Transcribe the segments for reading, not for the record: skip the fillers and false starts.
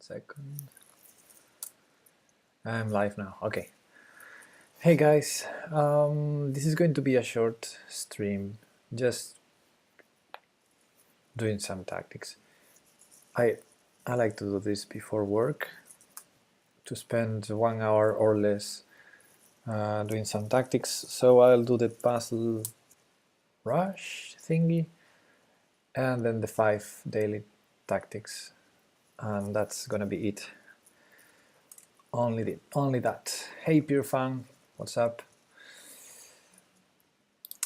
Second. I'm live now. Okay. Hey guys, this is going to be a short stream, just doing some tactics. I like to do this before work, to spend 1 hour or less doing some tactics. So I'll do the puzzle rush thingy, and then the 5 daily tactics, and that's gonna be it. Only that. Hey Pure Fan, what's up?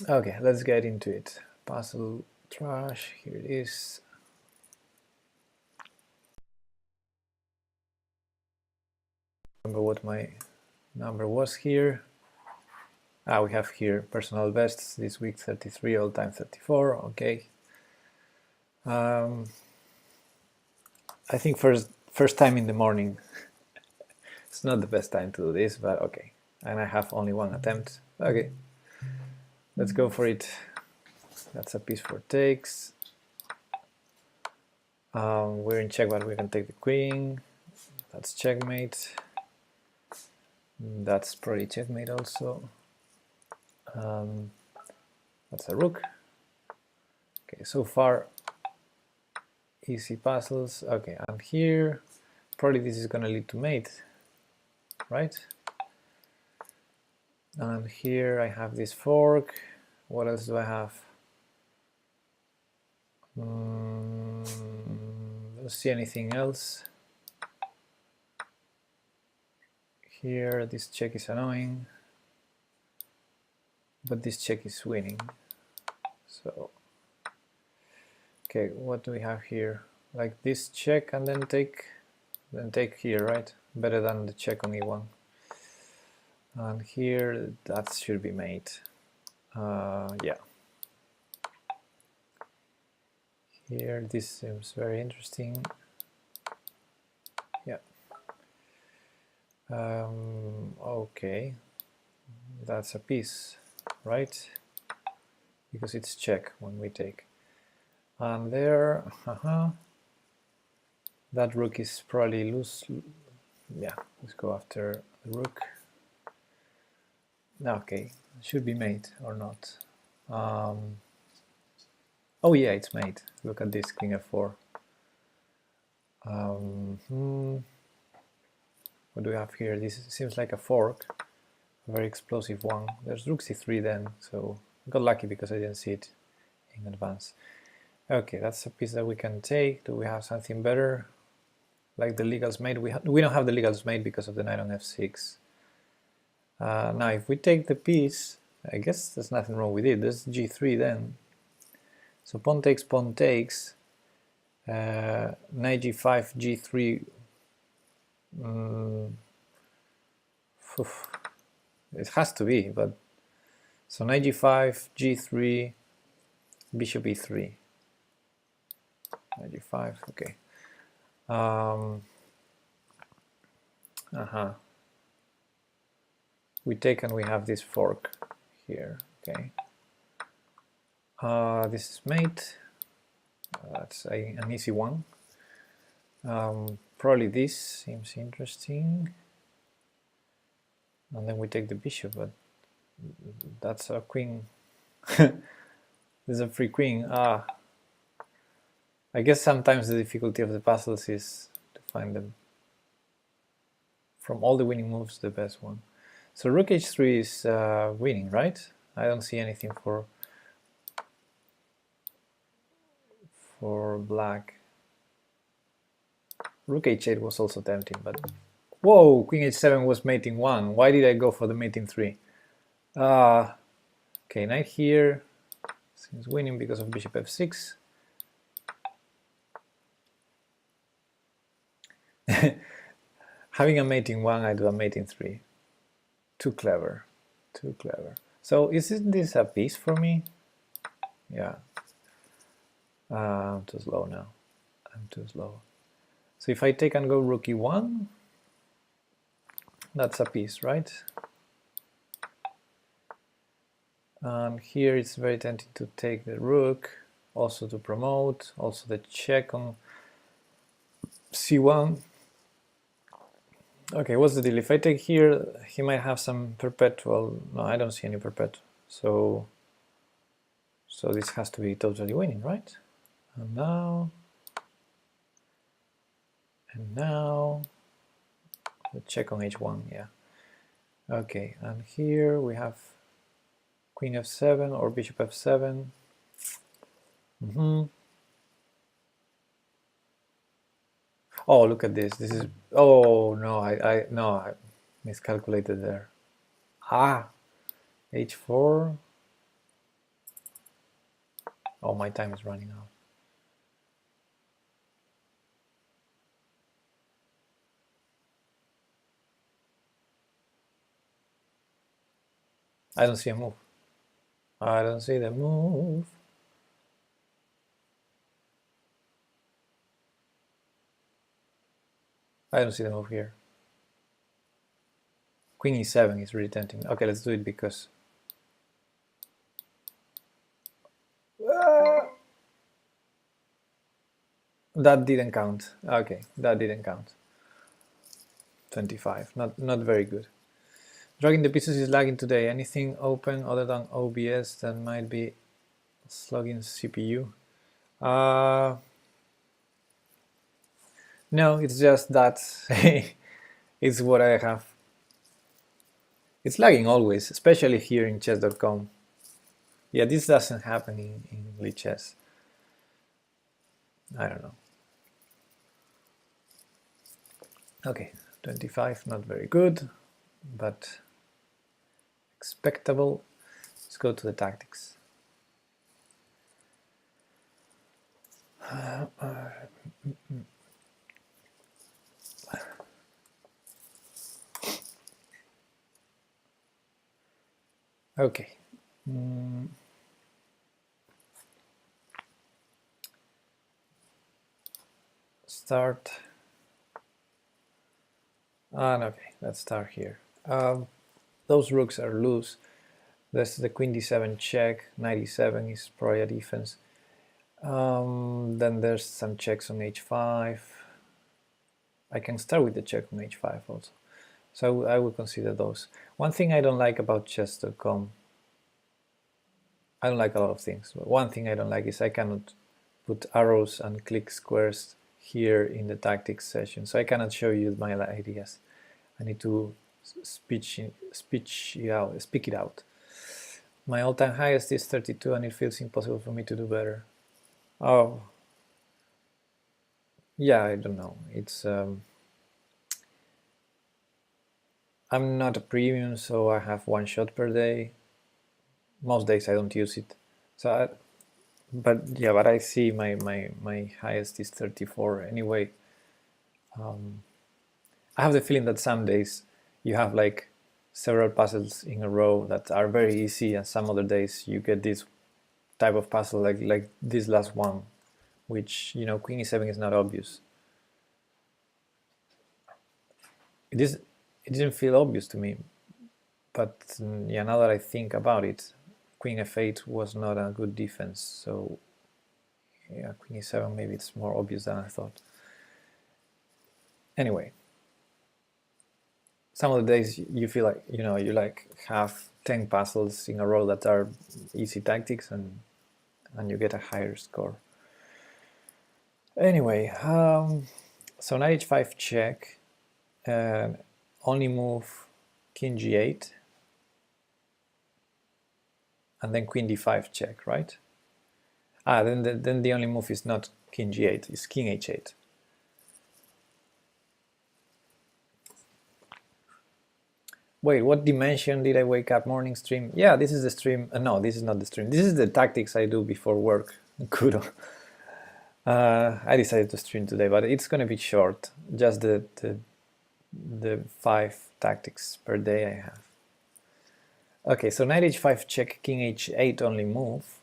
Okay, let's get into it. Puzzle trash, here it is. Remember what my number was here. We have here personal bests this week 33, all time 34. Okay. I think first time in the morning. It's not the best time to do this, but okay. And I have only one attempt. Okay, let's go for it. That's a piece for takes. We're in check, but we can take the queen. That's checkmate. That's probably checkmate also. That's a rook. Okay, so far easy puzzles. Okay, and here probably this is gonna lead to mate, right? And here I have this fork. What else do I have? Don't see anything else. Here this check is annoying, but this check is winning. So okay, what do we have here? Like this check and then take here, right? Better than the check on e1. And here that should be mate. Yeah. Here this seems very interesting. Yeah. Okay, that's a piece, right? Because it's check when we take. And there, that rook is probably loose. Yeah, let's go after the rook. Okay, should be mate or not. Oh yeah, it's mate. Look at this, king f4. What do we have here? This seems like a fork, a very explosive one. There's rook c3 then, so I got lucky because I didn't see it in advance. Okay, that's a piece that we can take. Do we have something better? Like the legal's mate? We don't have the legal's mate because of the knight on f6. Now if we take the piece, I guess there's nothing wrong with it. There's g3 then. So pawn takes, knight g5, g3. It has to be, but so knight g5, g3, bishop e3. Knight g5, okay. We take and we have this fork here, okay. This is mate. That's an easy one. Probably this seems interesting. And then we take the bishop, but that's a queen. There's a free queen. I guess sometimes the difficulty of the puzzles is to find them, from all the winning moves, the best one. So rook h3 is winning, right? I don't see anything for black. Rook h8 was also tempting, but whoa, queen h7 was mating 1. Why did I go for the mating 3? Okay, knight here seems winning because of bishop f6. Having a mating 1, I do a mating 3. Too clever, too clever. So isn't this a piece for me? Yeah. I'm too slow now. I'm too slow. So if I take and go rook e1, that's a piece, right? And here it's very tempting to take the rook, also to promote, also the check on c1. Okay, what's the deal? If I take here, he might have some perpetual. No, I don't see any perpetual. So this has to be totally winning, right? And now the check on h1, yeah. Okay, and here we have queen f7 or bishop f7. Oh, look at this. This is, oh no, I miscalculated there. Ah, h4. Oh, my time is running out. I don't see a move. I don't see the move. I don't see the move here. Queen e7 is really tempting. Okay, let's do it because that didn't count. Okay, that didn't count. 25, not very good. Dragging the pieces is lagging today. Anything open other than OBS that might be slugging CPU? No, it's just that it's what I have. It's lagging always, especially here in chess.com. Yeah, this doesn't happen in Lichess. I don't know. Okay, 25, not very good, but expectable. Let's go to the tactics. Okay. Start. Okay, let's start here. Those rooks are loose. This is the queen d7 check. Knight e7 is probably a defense. Then there's some checks on h5. I can start with the check on h5 also. So I will consider those. One thing I don't like about chess.com, I don't like a lot of things, but one thing I don't like is I cannot put arrows and click squares here in the tactics session, so I cannot show you my ideas. I need to speak it out. My all-time highest is 32 and it feels impossible for me to do better. Oh, yeah, I don't know. It's I'm not a premium, so I have one shot per day. Most days I don't use it. So, but yeah, but I see my highest is 34 anyway. I have the feeling that some days you have like several puzzles in a row that are very easy, and some other days you get this type of puzzle like this last one, which, you know, queen e7 is not obvious. It didn't feel obvious to me, but yeah, now that I think about it, queen f8 was not a good defense, so yeah, queen e7 maybe it's more obvious than I thought. Anyway, some of the days you feel like, you know, you like have 10 puzzles in a row that are easy tactics, and you get a higher score. Anyway, so knight h5 check, only move king g8, and then queen d5 check, right? Then the only move is not king g8, it's king h8. Wait, what dimension did I wake up? Morning stream? Yeah, this is the stream. No, this is not the stream. This is the tactics I do before work. Kudo. I decided to stream today, but it's going to be short. Just the 5 tactics per day I have. Okay, so knight h5 check, king h8 only move.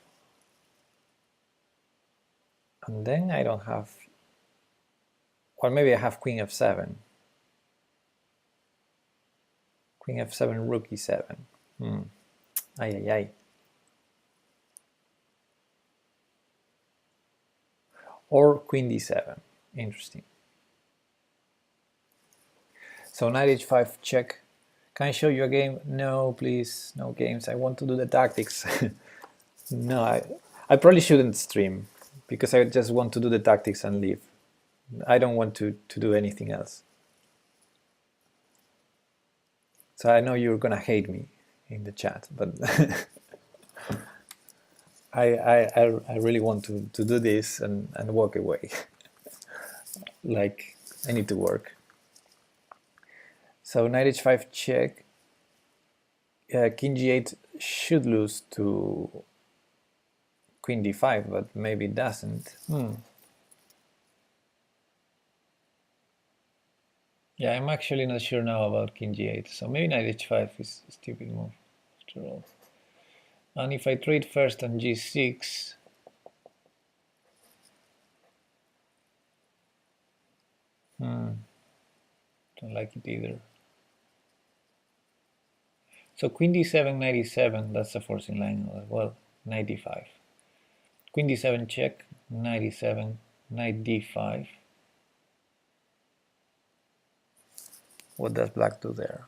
And then I don't have... Or maybe I have queen f7. Queen f7, rook e7. Ay, ay, ay. Or queen d7. Interesting. So knight h5 check. Can I show you a game? No, please, no games. I want to do the tactics. No, I probably shouldn't stream because I just want to do the tactics and leave. I don't want to do anything else. So I know you're gonna hate me in the chat, but I really want to do this and walk away. Like, I need to work. So knight h5 check. King g8 should lose to queen d5, but maybe it doesn't. Yeah, I'm actually not sure now about king g8, so maybe knight h5 is a stupid move after all. And if I trade first on g6, don't like it either. So queen d7, knight e7, that's a forcing line as well, knight d5. Queen d7 check, knight e7, knight d5. What does black do there?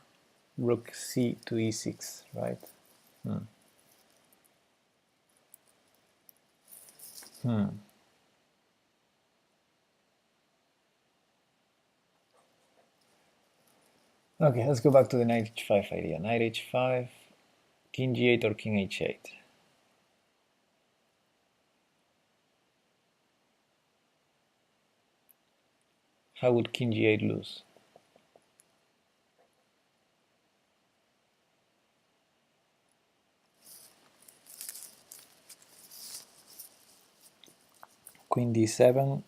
Rook c to e6, right? Okay, let's go back to the knight h5 idea. Knight h5, king g8 or king h8. How would king g8 lose? Queen d7.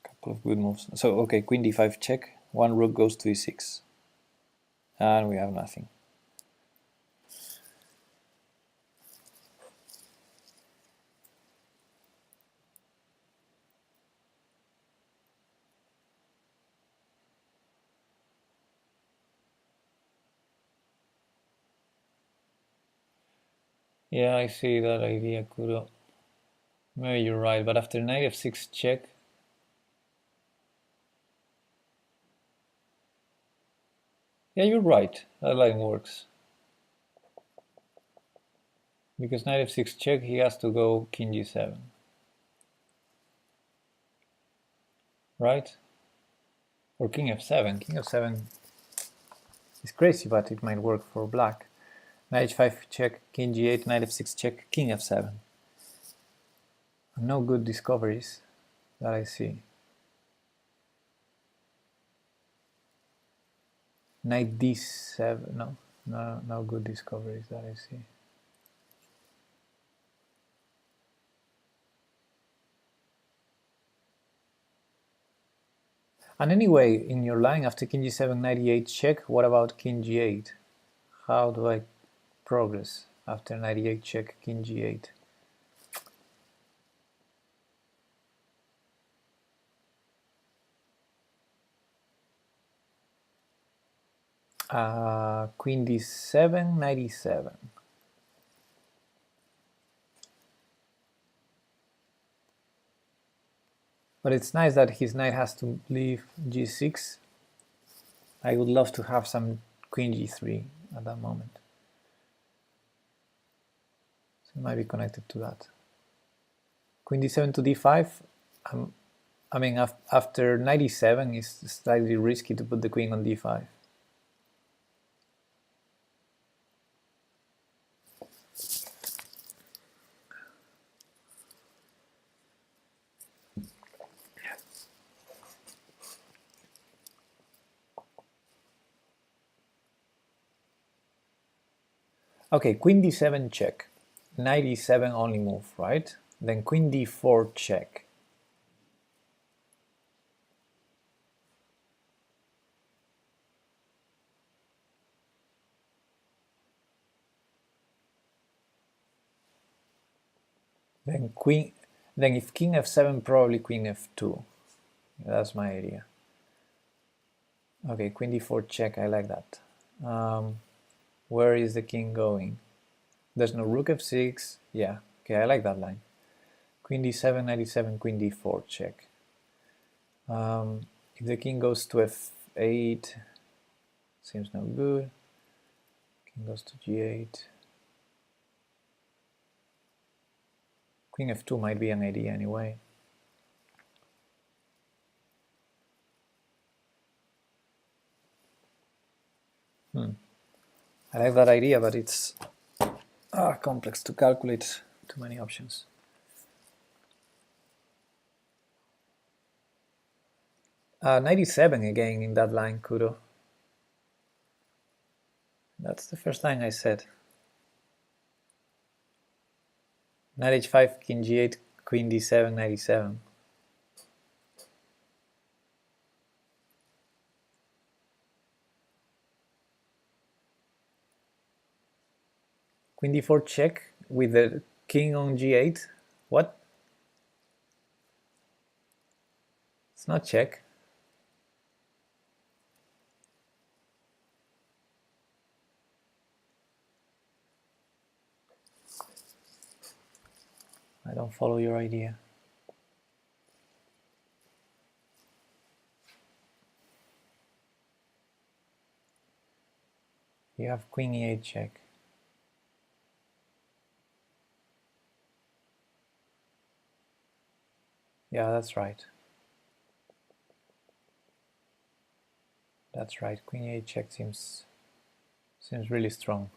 Couple of good moves. So, okay, queen d5 check. One rook goes to e6. And we have nothing. Yeah, I see that idea, Kuro. Maybe you're right, but after knight f6 check, yeah, you're right. That line works. Because knight f6 check, he has to go king g7. Right? Or king f7. King f7 is crazy, but it might work for black. Knight h5 check, king g8, knight f6 check, king f7. No good discoveries that I see. Knight d7, no good discoveries that I see. And anyway, in your line after king g7, knight e8 check, what about king g8? How do I progress after knight e8 check, king g8? Queen d7, knight e7. But it's nice that his knight has to leave g6. I would love to have some queen g3 at that moment. So it might be connected to that. Queen d7 to d5. I mean, after knight e7, it's slightly risky to put the queen on d5. Okay, queen d7 check. Knight e7 only move, right? Then queen d4 check. Then if king f7, probably queen f2. That's my idea. Okay, queen d4 check, I like that. Where is the king going? There's no rook f6. Yeah, okay, I like that line. Queen d7, knight e7, queen d4 check. If the king goes to f8, seems no good. King goes to g8. Queen f2 might be an idea anyway. I like that idea, but it's complex to calculate, too many options. Knight e7 again in that line, Kudo. That's the first line I said. Knight h5, king g8, queen d7, knight e7. Queen d4 check with the king on g8. What? It's not check. I don't follow your idea. You have queen e8 check. Yeah, that's right. That's right. Queen e8 check seems really strong.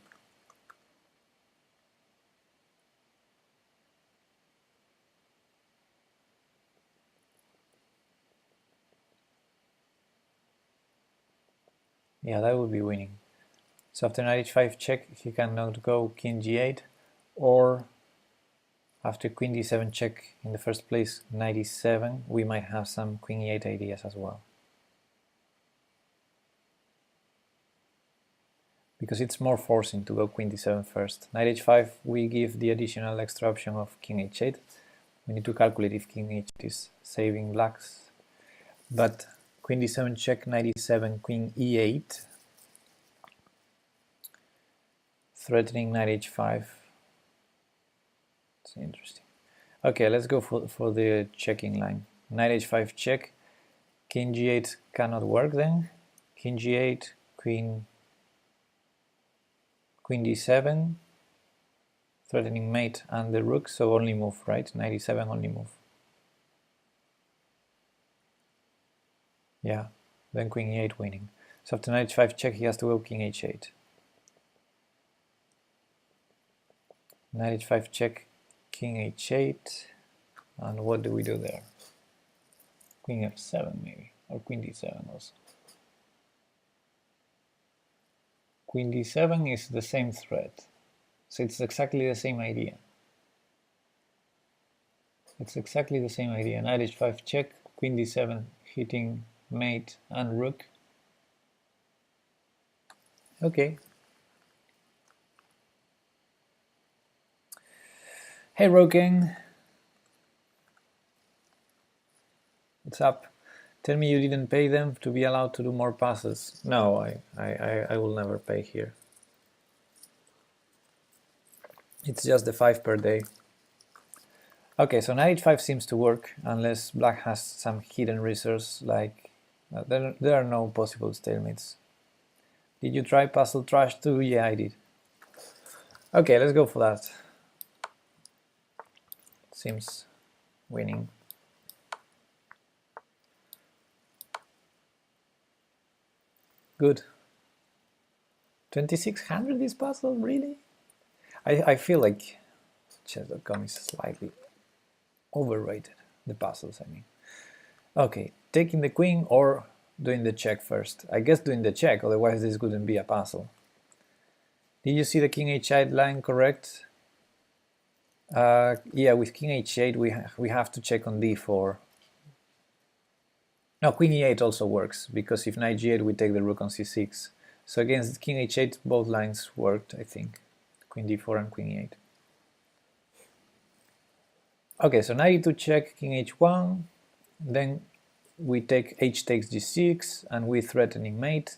Yeah, that would be winning. So after knight h5 check, he cannot go king g8, or after queen d7 check in the first place, knight e7, we might have some queen e8 ideas as well. Because it's more forcing to go queen d7 first. Knight h5, we give the additional extra option of king h8. We need to calculate if king h8 is saving blacks. But queen d7 check, knight e7, queen e8, threatening knight h5. It's interesting. Okay, let's go for the checking line. Knight h5 check, king g8 cannot work then. King g8, queen d7, threatening mate and the rook, so only move, right? Knight e7 only move. Yeah, then queen e8 winning. So after knight h5 check, he has to go king h8. Knight h5 check, king h8, and what do we do there? Queen f7 maybe, or queen d7 also. Queen d7 is the same threat, so it's exactly the same idea. It's exactly the same idea. Knight h5 check, queen d7 hitting mate and rook. Okay. Hey Roken. What's up? Tell me you didn't pay them to be allowed to do more passes. No, I will never pay here. It's just the 5 per day. Okay, so knight h5 seems to work, unless black has some hidden resource, like there are no possible stalemates. Did you try Puzzle Trash too? Yeah, I did. Okay, let's go for that. Seems winning. Good. 2600 this puzzle, really? I feel like chess.com is slightly overrated, the puzzles, I mean. Okay, taking the queen or doing the check first. I guess doing the check, otherwise this wouldn't be a puzzle. Did you see the king h8 line correct? Yeah, with king h8 we have to check on d4. No, queen e8 also works, because if knight g8 we take the rook on c6. So against king h8 both lines worked, I think. Queen d4 and queen e8. Okay, so knight e2 check, king h1, then we take h takes g6 and we threatening mate.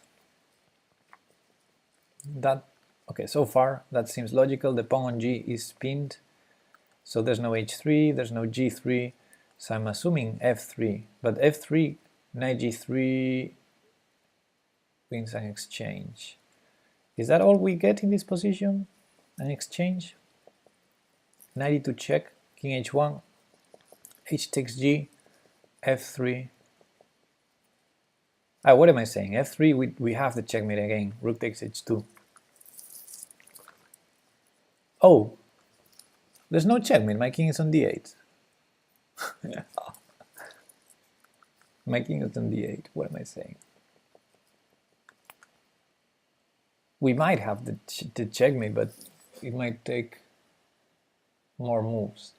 Okay, so far that seems logical. The pawn on g is pinned. So there's no h3, there's no g3, so I'm assuming f3. But f3, knight g3 wins an exchange. Is that all we get in this position? An exchange? Knight e2 check, king h1, h takes g, f3. What am I saying? f3, we have the checkmate again. Rook takes h2. Oh, there's no checkmate. My king is on d8. My king is on d8. What am I saying? We might have the checkmate, but it might take more moves.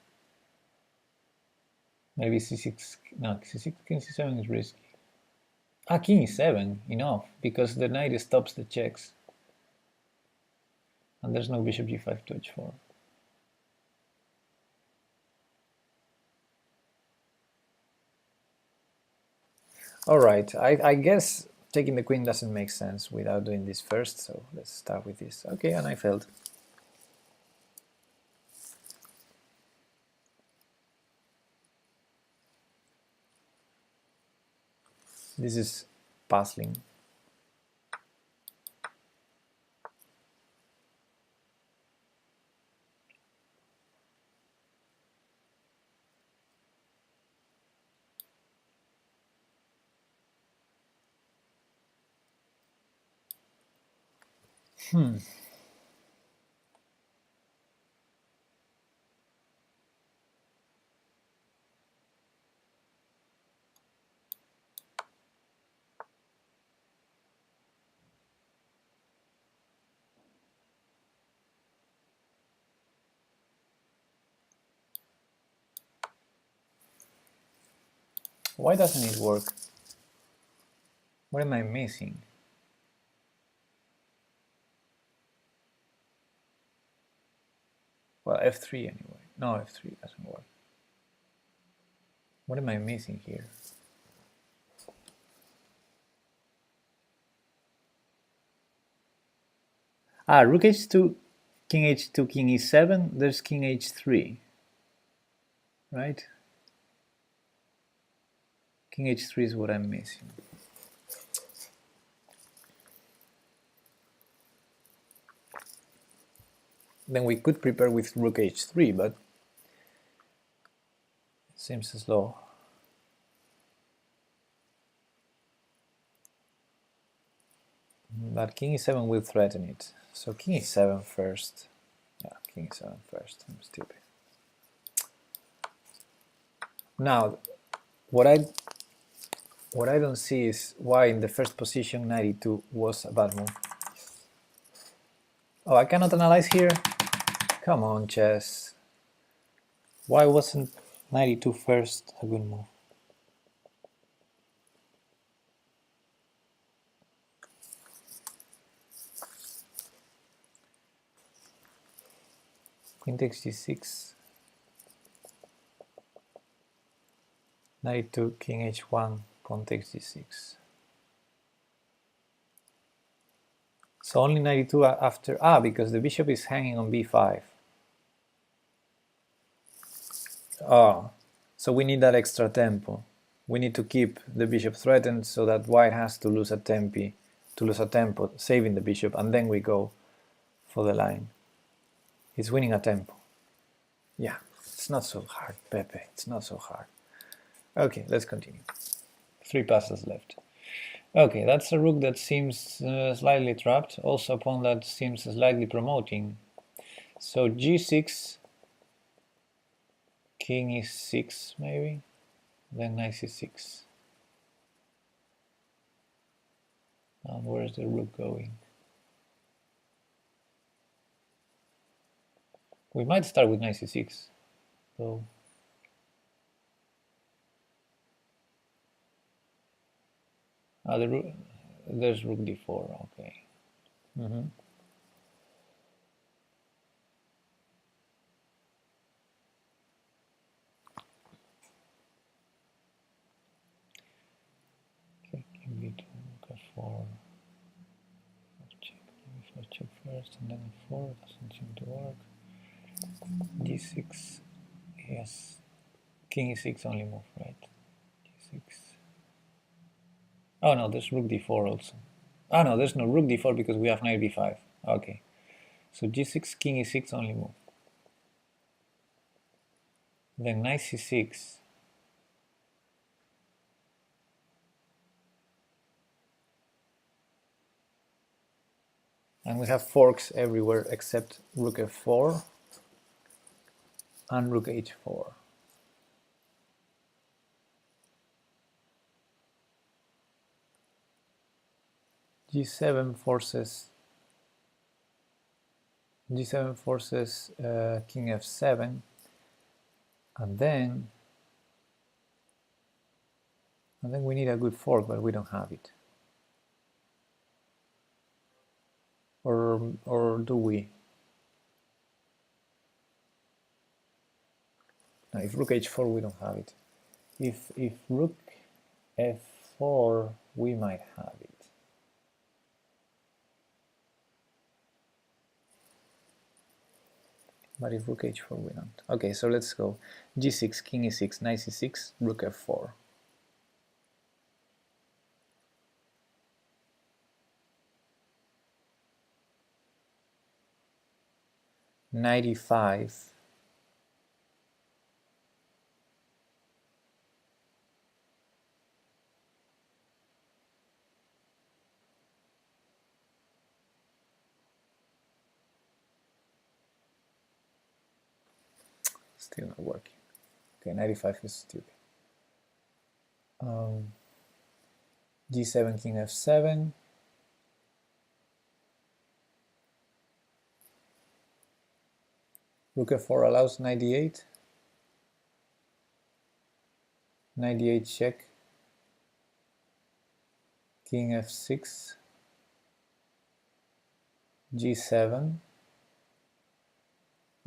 Maybe c6. No, c6, king c7 is risky. King e7, enough, because the knight stops the checks. And there's no bishop g5 to h4. Alright, I guess taking the queen doesn't make sense without doing this first, so let's start with this. Okay, and I failed. This is puzzling. Why doesn't it work? What am I missing? Well, f3 anyway. No, f3 doesn't work. What am I missing here? Rook h2, king h2, king e7, there's king h3, right? King h3 is what I'm missing. Then we could prepare with rook h3, but it seems slow. But king e7 will threaten it. So king e7 first. Yeah, king e7 first. I'm stupid. Now, what I don't see is why in the first position knight e2 was a bad move. Oh, I cannot analyze here? Come on, chess. Why wasn't knight e2 first a good move? Queen takes g6. Knight e2, king h1, pawn takes g6. So only knight e2 after... because the bishop is hanging on b5. So we need that extra tempo. We need to keep the bishop threatened so that white has to lose a tempo, saving the bishop, and then we go for the line. It's winning a tempo. Yeah, it's not so hard, Pepe. It's not so hard. Okay, let's continue. 3 passes left. Okay, that's a rook that seems slightly trapped. Also a pawn that seems slightly promoting. So g6, king e6 maybe, then knight c6. And where's the rook going? We might start with knight c6, though. There's rook d4, okay. Okay, king b2, rook f4. Check. Maybe if I check first and then f4, doesn't seem to work. d6. Yes, king e6 only move, right? G6. Oh no, there's rook d4 also. Oh no, there's no rook d4 because we have knight b5. Okay, so g6, king e6 only move. Then knight c6. And we have forks everywhere except rook f4 and rook h4. G7 forces king f7, and then we need a good fork, but we don't have it. Or do we? No, if rook h4, we don't have it. If rook f4, we might have it. But if rook h4, we don't. Okay, so let's go. G6, king e6, knight c6, rook f4. Knight e5. Still not working. Okay, knight e5 is stupid. G7, king f7. Rook f4 allows knight d8. Knight d8 check. King f6. G7.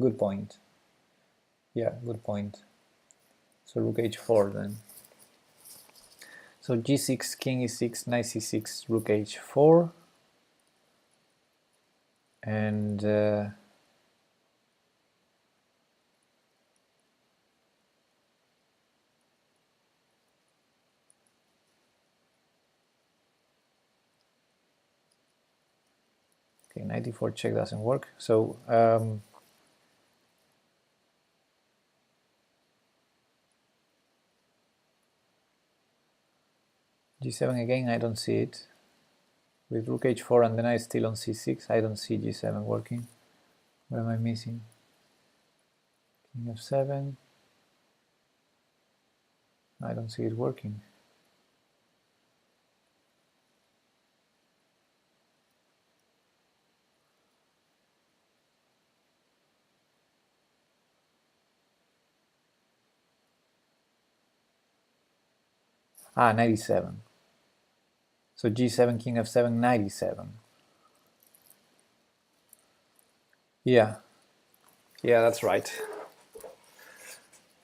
Good point. Yeah, good point. So rook h4 then. So g6, king e6, knight c6, rook h4. And okay, knight d4 check doesn't work. So g7 again, I don't see it. With rook h4 and then I still on c6, I don't see g7 working. What am I missing? King f7. I don't see it working. Ah, 97. So g7, king f7, 97. Yeah. Yeah, that's right.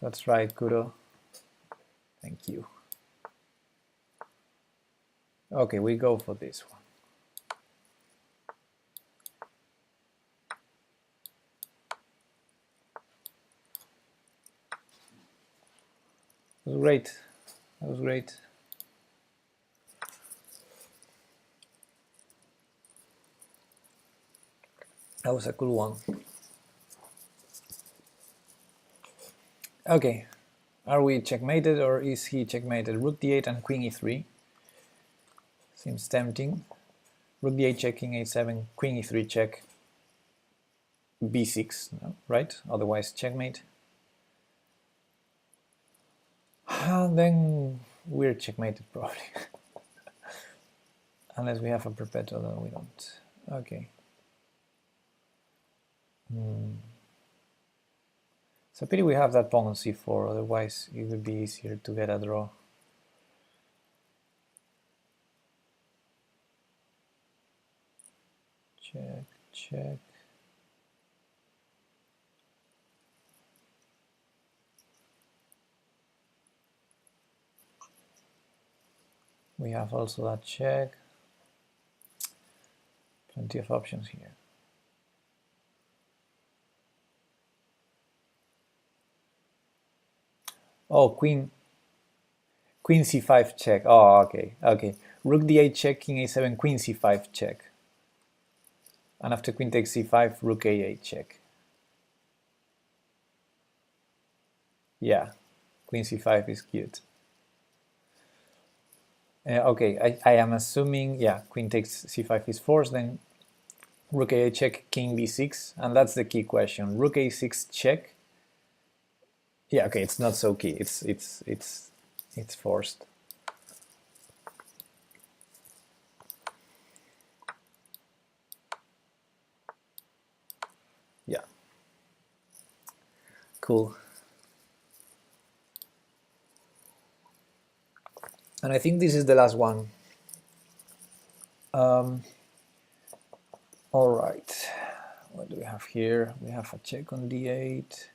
That's right, Kuro. Thank you. Okay, we go for this one. It was great. That was great. That was a cool one. Okay, are we checkmated or is he checkmated? Rook d8 and queen e3. Seems tempting. Rook d8 check, king a7, queen e3 check, b6, no, right? Otherwise checkmate. Then we're checkmated probably. Unless we have a perpetual, then we don't. Okay. It's a pity we have that pawn on c4, otherwise it would be easier to get a draw. Check, check. We have also that check. Plenty of options here. Oh, queen c5 check. Oh, okay, okay. Rook d8 check, king a7, queen c5 check. And after queen takes c5, rook a8 check. Yeah, queen c5 is cute. Okay, I am assuming, yeah, queen takes c5 is forced, then rook a8 check, king b6, and that's the key question. Rook a6 check. Yeah, okay, it's not so key. It's forced. Yeah. Cool. And I think this is the last one. All right. What do we have here? We have a check on d8.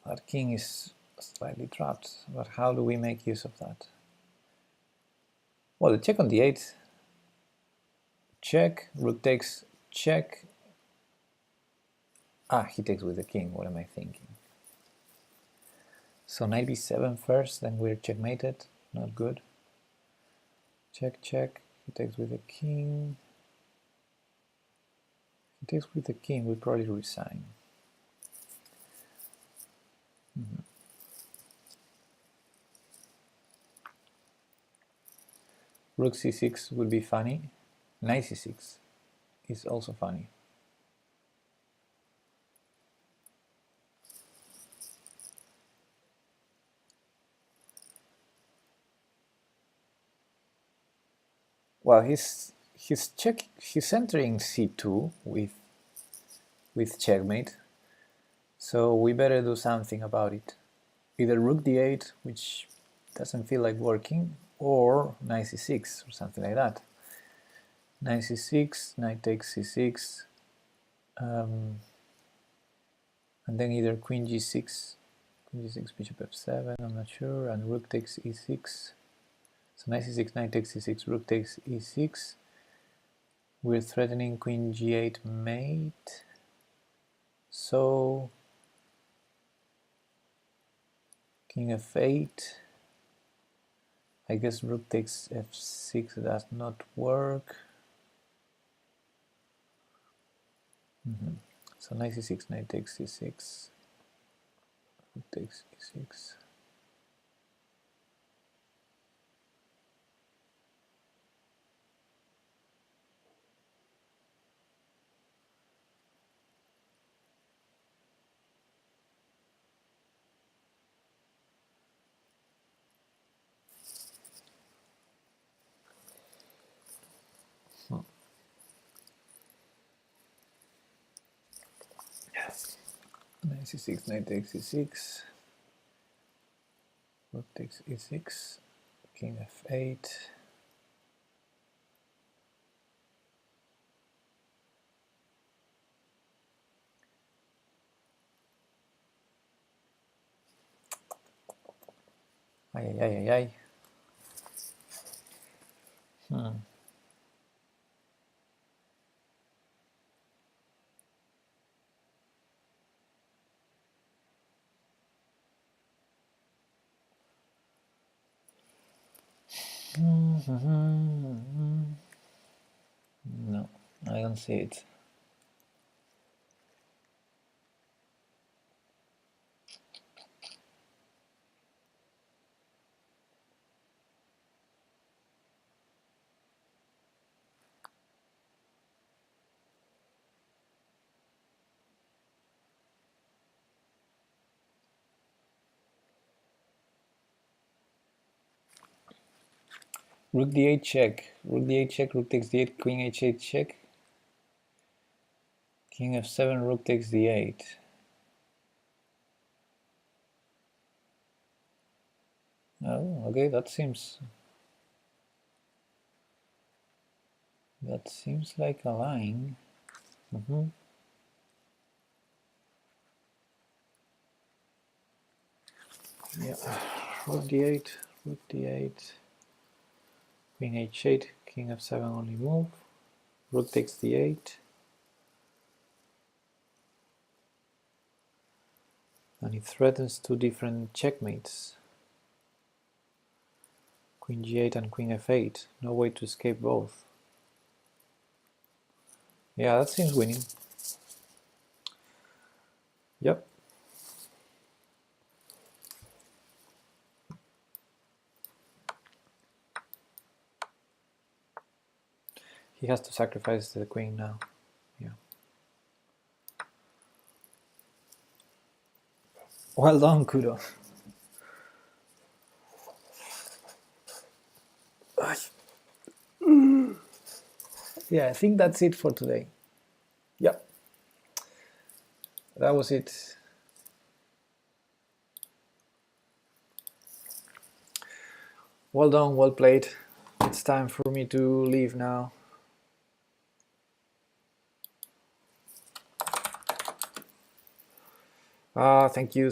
That king is slightly trapped, but how do we make use of that? Well, the check on d8, check, rook takes, check. Ah, he takes with the king. What am I thinking? So knight b7 first, then we're checkmated. Not good. Check, check. He takes with the king. He takes with the king. We probably resign. Rook c6 would be funny. Knight c6 is also funny. Well, he's entering c2 with checkmate, so we better do something about it. Either rook d8, which doesn't feel like working, or knight c6 or something like that. Knight c6, knight takes c6, and then either queen g6, bishop f7, I'm not sure, and rook takes e6. So knight c6, knight takes c6, rook takes e6. We're threatening queen g8 mate. So king f8. I guess rook takes f6 does not work. So knight c6, knight takes c6, rook takes e6. Knight c6, knight takes e6, rook takes e6, king f8. Ay, ay, ay, ay, ay. No, I don't see it. Rook d8 check, rook d8 check, rook takes d8, queen h8 check, king f7, rook takes d8. Oh, okay, that seems like a line. Yeah, rook d8, rook d8, queen h8, king f7 only move, rook takes d8. And it threatens two different checkmates. Queen g8 and queen f8. No way to escape both. Yeah, that seems winning. Yep. He has to sacrifice the queen now. Yeah. Well done, Kudo. Yeah, I think that's it for today. Yep. That was it. Well done, well played. It's time for me to leave now. Thank you.